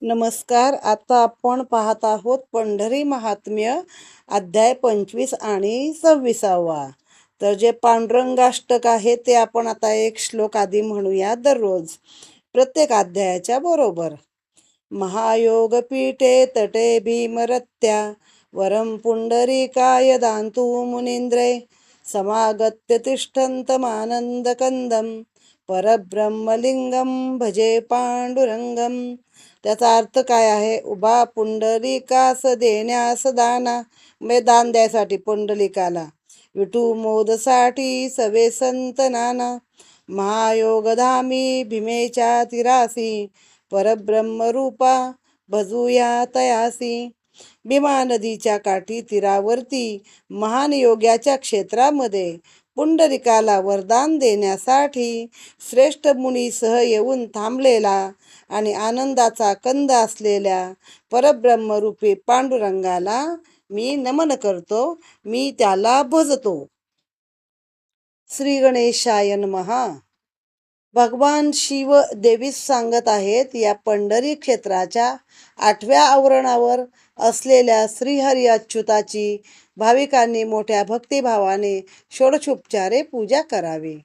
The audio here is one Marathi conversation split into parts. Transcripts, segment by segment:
नमस्कार. आता आपण पाहत आहोत पंढरी महात्म्य अध्याय 25 आणि 26वा. तर जे पांडुरंगाष्टक आहे ते आपण आता एक श्लोक आधी म्हणूया दररोज प्रत्येक अध्यायाच्या बरोबर. महायोग पीठे तटे भीमरत्या वरम पुंडरीकाय दांतु मुनींद्रे समागत्य तिष्ठन्तमानंदकंदम परब्रह्मलिंगम भजे पांडुरंगम. त्याचा अर्थ काय आहे? उभा पुंडलिकास देण्यास दाना, म्हणजे दान द्यायसाठी पुंडलिकाला, विठू मोदसाठी सवे संत नाना. महायोगधामी भीमेच्या तिरासी परब्रह्मरूपा भजूया तयासी. भीमा नदीच्या काठी तीरावरती महान योग्याच्या क्षेत्रामध्ये पुंडलिकाला वरदान देण्यासाठी श्रेष्ठ मुनीसह येऊन थांबलेला आणि आनंदाचा कंद असलेल्या परब्रह्मरूपी पांडुरंगाला मी नमन करतो, मी त्याला भजतो. श्री गणेशाय नमः. भगवान शिव देवीस सांगत आहेत, या पंढरी क्षेत्राच्या 8व्या आवरणावर असलेल्या श्रीहरी अच्युताची भाविकांनी मोठ्या भक्तिभावाने षोडशोपचारे पूजा करावी.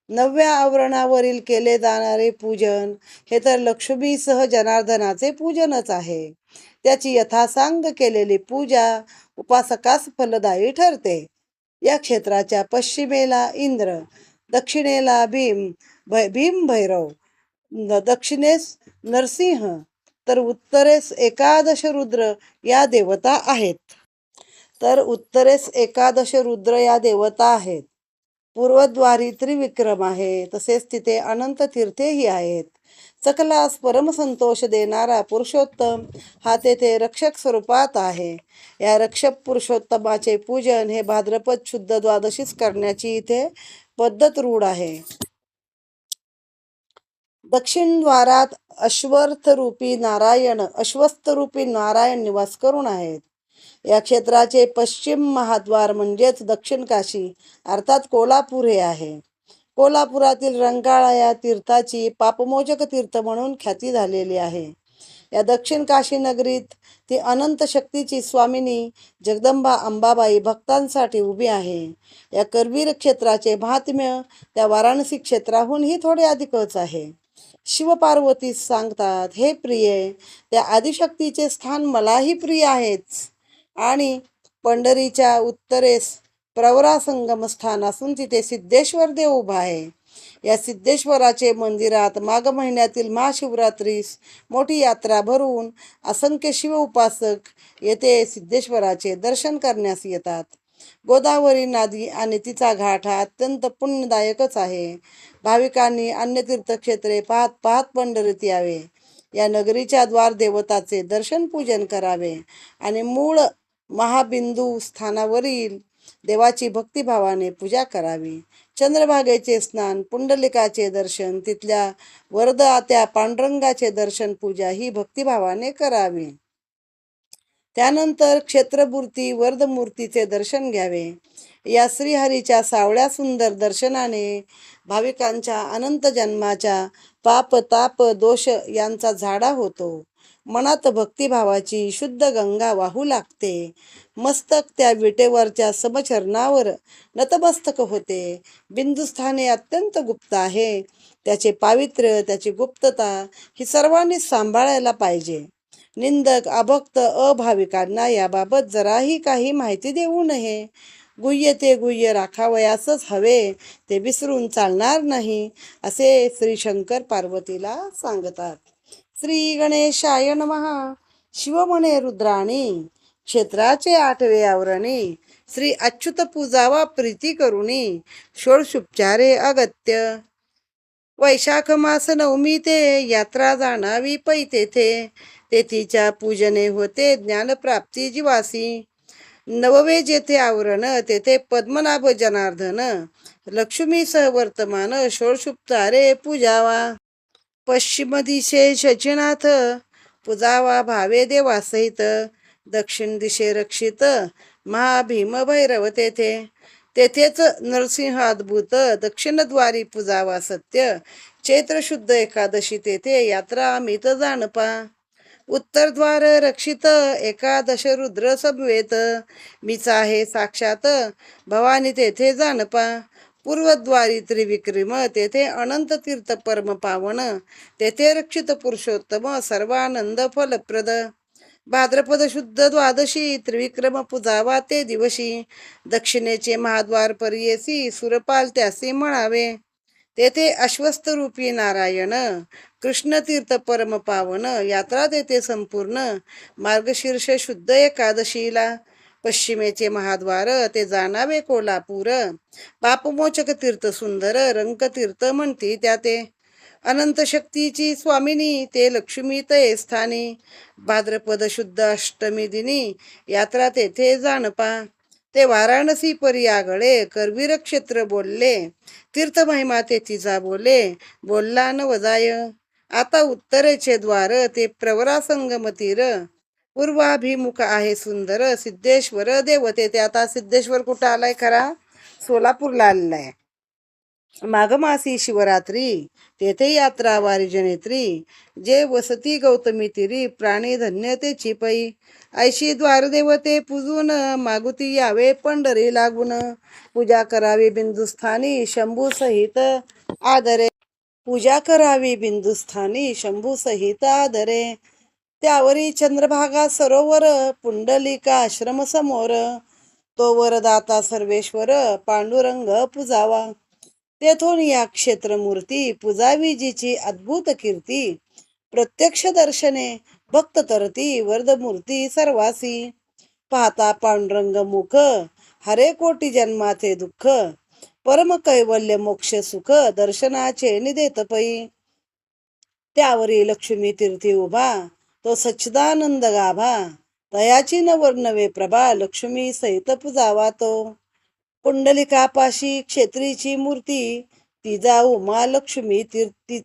9व्या आवरणावरील केले जाणारे पूजन हे तर लक्ष्मीसह जनार्दनाचे पूजनच आहे. त्याची यथासांग केलेली पूजा उपासकास फलदायी ठरते. या क्षेत्राच्या पश्चिमेला इंद्र, दक्षिणेला भीमभैरव, दक्षिणेस नरसिंह, तर उत्तरेस एकादश रुद्र या देवता आहेत. पूर्वद्वारी त्रिविक्रम आहे. तसेच तिथे अनंत तीर्थेही आहेत. सकलास परमसंतोष देणारा पुरुषोत्तम हा तेथे रक्षक स्वरूपात आहे. या रक्षक पुरुषोत्तमाचे पूजन हे भाद्रपद शुद्ध द्वादशीस करण्याची इथे पद्धत रूढ आहे. दक्षिण द्वारात अश्वत्थरूपी नारायण निवास करून आहेत. या क्षेत्राचे पश्चिम महाद्वार म्हणजेच दक्षिण काशी अर्थात कोल्हापूर हे आहे. कोल्हापुरातील रंकाळा या तीर्थाची पापमोचक तीर्थ म्हणून ख्याती झालेली आहे. या दक्षिण काशी नगरीत ती अनंत शक्तीची स्वामिनी जगदंबा अंबाबाई भक्तांसाठी उभी आहे. या करवीर क्षेत्राचे महात्म्य त्या वाराणसी क्षेत्राहूनही थोडे अधिकच आहे. शिवपार्वती सांगतात, हे प्रिये, त्या आदिशक्तीचे स्थान मलाही प्रिय आहेच. आणि पंढरीच्या उत्तरेस प्रवरा संगम स्थान असून तिथे सिद्धेश्वर देव उभा आहे. या सिद्धेश्वराचे मंदिरात माघ महिन्यातील महाशिवरात्रीस मोठी यात्रा भरून असंख्य शिव उपासक येथे सिद्धेश्वराचे दर्शन करण्यास येतात. गोदावरी नदी आणि तिचा घाट हा अत्यंत पुण्यदायकच आहे. भाविकांनी अन्य तीर्थक्षेत्रे पाहत पाहत पंढरीत यावे. या नगरीच्या द्वार देवताचे दर्शन पूजन करावे आणि मूळ महाबिंदू स्थानावरील देवाची भक्तिभावाने पूजा करावी. चंद्रभागेचे स्नान, पुंडलिकाचे दर्शन, तिथल्या वरदात्या पांडुरंगाचे दर्शन पूजा ही भक्तिभावाने करावी. त्यानंतर क्षेत्रमूर्ती वर्धमूर्तीचे दर्शन घ्यावे. या श्रीहरीच्या सावळ्या सुंदर दर्शनाने भाविकांच्या अनंत जन्माच्या पाप ताप दोष यांचा झाडा होतो. मनात भक्तिभावाची शुद्ध गंगा वाहू लागते. मस्तक त्या विटेवरच्या समचरणावर नतमस्तक होते. बिंदुस्थाने अत्यंत गुप्त आहे. त्याचे पावित्र्य, त्याची गुप्तता ही सर्वांनी सांभाळायला पाहिजे. निंदक, अभक्त, अभाविकांना याबाबत जराही काही माहिती देऊ नये. गुह्य ते गुह्य राखावयासच हवे, ते विसरून चालणार नाही, असे श्री शंकर पार्वतीला सांगतात. श्री गणेशाय नमः. शिव म्हणे रुद्राणी, क्षेत्राचे 8वे आवरणी श्री अच्युत पूजावा प्रीती करुणी, षोडशोपचारे अगत्य. वैशाख मास नवमी ते यात्रा जाणावी पै तेथे, तेथीच्या पूजने होते ज्ञानप्राप्ती जीवासी. 9वे जेथे आवरण तेथे पद्मनाभ जनार्दन, लक्ष्मी सह वर्तमान षोडशोपचारे पूजावा. पश्चिम दिशे शचीनाथ पूजावा भावे देवासहित, दक्षिण दिशे रक्षित महाभीम भैरव तेथेच नरसिंह अद्भुत, दक्षिणद्वारी पूजावा सत्य. चैत्र शुद्ध एकादशी तेथे यात्रा अमित जाणपा. उत्तरद्वार रक्षित एकादश रुद्र समवेत, मीच आहे साक्षात भवानी तेथे जानपा. पूर्वद्वारी त्रिविक्रम, तेथे अनंत तीर्थ परम पावन, तेथे रक्षित पुरुषोत्तम सर्वानंद फलप्रद. भाद्रपद शुद्ध द्वादशी त्रिविक्रम पूजावा ते दिवशी, दक्षिणेचे महाद्वार परियेसी सुरपाल त्यासी म्हणावे. तेथे अश्वस्थ रूपी नारायण, कृष्णतीर्थ परम पावन, यात्रा तेथे संपूर्ण मार्गशीर्ष शुद्ध एकादशीला. पश्चिमेचे महाद्वार ते जाणावे कोल्हापूर, पापमोचक तीर्थ सुंदर रंगतीर्थ म्हणती त्याते. अनंत शक्तीची स्वामिनी ते लक्ष्मी तये स्थानी, भाद्रपद शुद्ध अष्टमी दिनी यात्रा तेथे जानपा. ते वाराणसी परी आगळे करवीर क्षेत्र बोलले, तीर्थ महिमा तेथीचा बोले बोलला न वजाय. आता उत्तरेचे द्वार ते प्रवरा संगम तीर, पूर्वाभिमुख आहे सुंदर सिद्धेश्वर देवते. ते आता सिद्धेश्वर कुठं आलाय खरा? सोलापूरला आलेला माघमासी शिवरात्री तेथे यात्रा वारी जनेत्री, जे वसती गौतमी तिरी प्राणी धन्य तेची पै. ऐशी द्वारदेवते पूजून मागुती यावे पंढरी लागून, पूजा करावी बिंदुस्थानी शंभू सहित आदरे. पूजा करावी बिंदुस्थानी शंभू सहित आदरे. त्यावरी चंद्रभागा सरोवर पुंडलिका आश्रम समोर, तो वरदाता सर्वेश्वर पांडुरंग पूजावा. तेथून या क्षेत्रमूर्ती पूजावी जिची अद्भुत कीर्ती, प्रत्यक्ष दर्शने भक्त तरती वरदमूर्ती सर्वासी. पाहता पांडुरंग मुख हरे कोटी जन्माचे दुःख, परम कैवल्य मोक्ष सुख दर्शनाचे निदेत पै. त्यावरी लक्ष्मी तीर्थी उभा तो सच्चिदानंद गाभा, तयाची न वर्णवे प्रभा लक्ष्मी सहित पूजावा तो. पुंडलिकापाशी क्षेत्रीची मूर्ती तिजा उमा लक्ष्मी तीर्थी,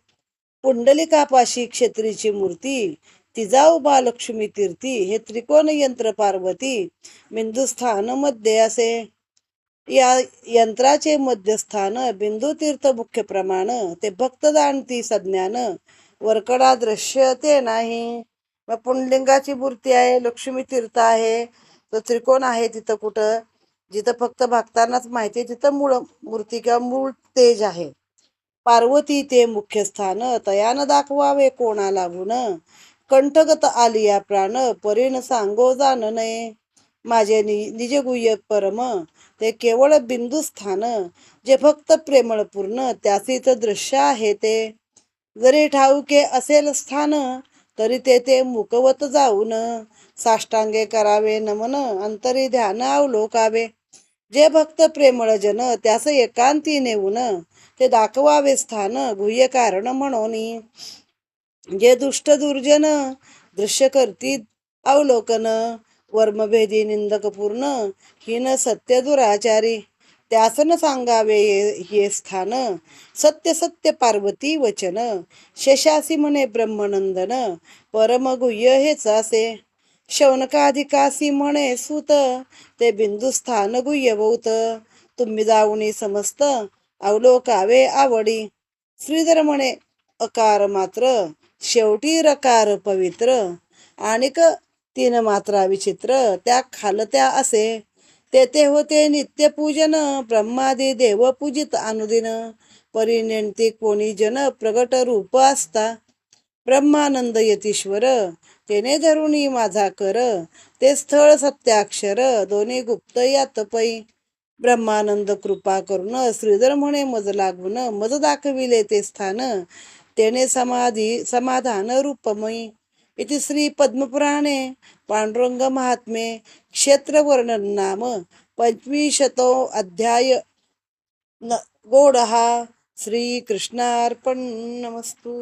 पुंडलिकापाशी क्षेत्रीची मूर्ती तिजा उभा लक्ष्मी तीर्थी. हे त्रिकोण यंत्र पार्वती बिंदुस्थान मध्ये असे. या यंत्राचे मध्यस्थान बिंदू तीर्थ मुख्य प्रमाण, ते भक्त जाणती सज्ञान वरकडा दृश्य ते नाही. मग पुंडलिंगाची मूर्ती आहे, लक्ष्मी तीर्थ आहे, तो त्रिकोण आहे तिथं कुठं, जिथं फक्त भक्तांनाच माहिती तिथं मूळ मूर्ती किंवा मूळ तेज आहे. पार्वती ते मुख्य स्थान, तयान दाखवावे कोणा लागून, कंठगत आलिया प्राण परीन सांगो जाण नये. माझे निज गुह्य परम ते केवळ बिंदुस्थान, जे फक्त प्रेमळ पूर्ण त्याचीच दृश्य आहे ते. जरी ठाऊके असेल स्थान तरी तेथे मुकवत जाऊन, साष्टांगे करावे नमन अंतरी ध्यान अवलोकावे. जे भक्त प्रेमळ जन त्यास एकांती नेऊन, ते दाखवावे स्थान गुह्य कारण म्हणून. जे दुष्ट दुर्जन दृश्य करती अवलोकन, वर्मभेदी निंदक पूर्ण हीन सत्य दुराचारी, त्यास न सांगावे हे स्थान. सत्य सत्य पार्वती वचन, शेषासी म्हणे ब्रह्मनंदन परम गुह्य हेच असे. शौनकाधिकासी म्हणे सूत, ते बिंदुस्थान गुह्य बहुत. तुम्ही जाऊनी समस्त अवलोकावे आवडी. श्रीधर म्हणे अकार मात्र, शेवटी रकार पवित्र, आणिक तीन मात्रा विचित्र त्या खालत्या असे. तेथे होते नित्य पूजन ब्रह्मादी देव पूजित अनुदिन, परिणेंती कोणी जन प्रगट रूप असता. ब्रह्मानंद यतीश्वर तेने धरुणी माझा कर, ते स्थळ सत्याक्षर दोन्ही गुप्त यात पै. ब्रह्मानंद कृपा करून श्रीधर म्हणे मज लागून, मज दाखविले ते स्थान तेने समाधान रूपमयी. इति श्री पद्मपुराणे पांडुरंग महात्मे क्षेत्र वर्णन नाम 25 अध्याय गोड हा. श्री कृष्णार्पण नमस्तु.